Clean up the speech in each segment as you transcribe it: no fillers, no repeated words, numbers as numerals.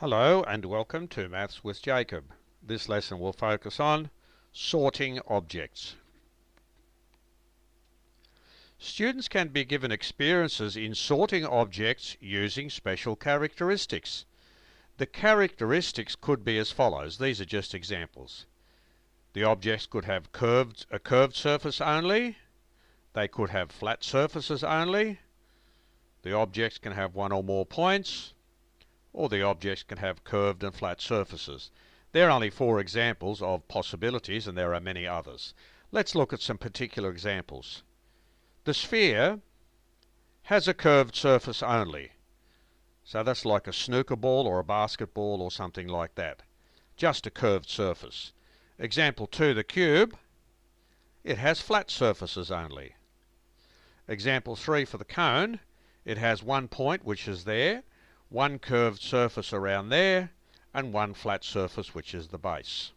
Hello and welcome to Maths with Jacob. This lesson will focus on sorting objects. Students can be given experiences in sorting objects using special characteristics. The characteristics could be as follows. These are just examples. The objects could have a curved surface only. They could have flat surfaces only. The objects can have one or more points, or the objects can have curved and flat surfaces. There are only 4 examples of possibilities, and there are many others. Let's look at some particular examples. The sphere has a curved surface only. So that's like a snooker ball or a basketball or something like that. Just a curved surface. Example 2, the cube, it has flat surfaces only. Example 3 for the cone, it has one point which is there, one curved surface around there, and one flat surface which is the base.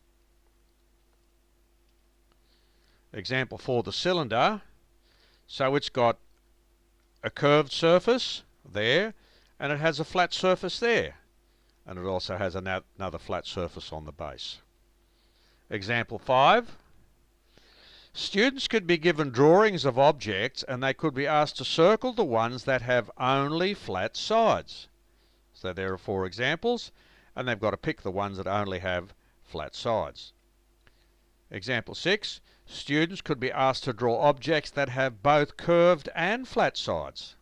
Example 4, the cylinder, so it's got a curved surface there, and it has a flat surface there, and it also has another flat surface on the base. Example 5, students could be given drawings of objects and they could be asked to circle the ones that have only flat sides. So there are 4 examples, and they've got to pick the ones that only have flat sides. Example 6, students could be asked to draw objects that have both curved and flat sides.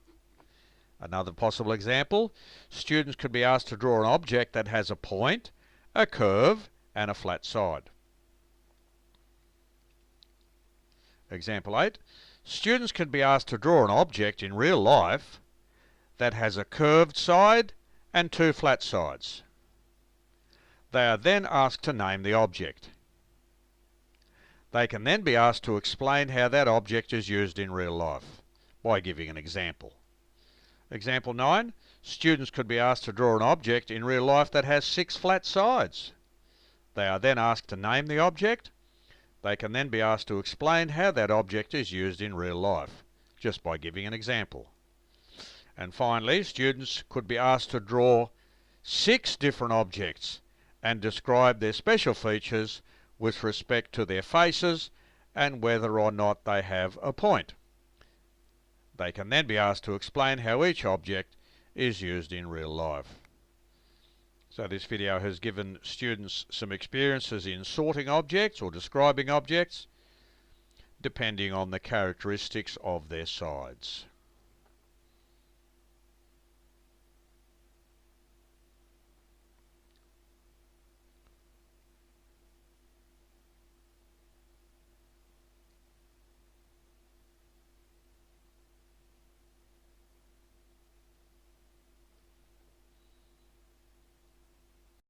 Another possible example, students could be asked to draw an object that has a point, a curve, and a flat side. Example 8, students could be asked to draw an object in real life that has a curved side and 2 flat sides. They are then asked to name the object. They can then be asked to explain how that object is used in real life by giving an example. Example 9, students could be asked to draw an object in real life that has 6 flat sides. They are then asked to name the object. They can then be asked to explain how that object is used in real life, just by giving an example. And finally, students could be asked to draw 6 different objects and describe their special features with respect to their faces and whether or not they have a point. They can then be asked to explain how each object is used in real life. So this video has given students some experiences in sorting objects or describing objects, depending on the characteristics of their sides.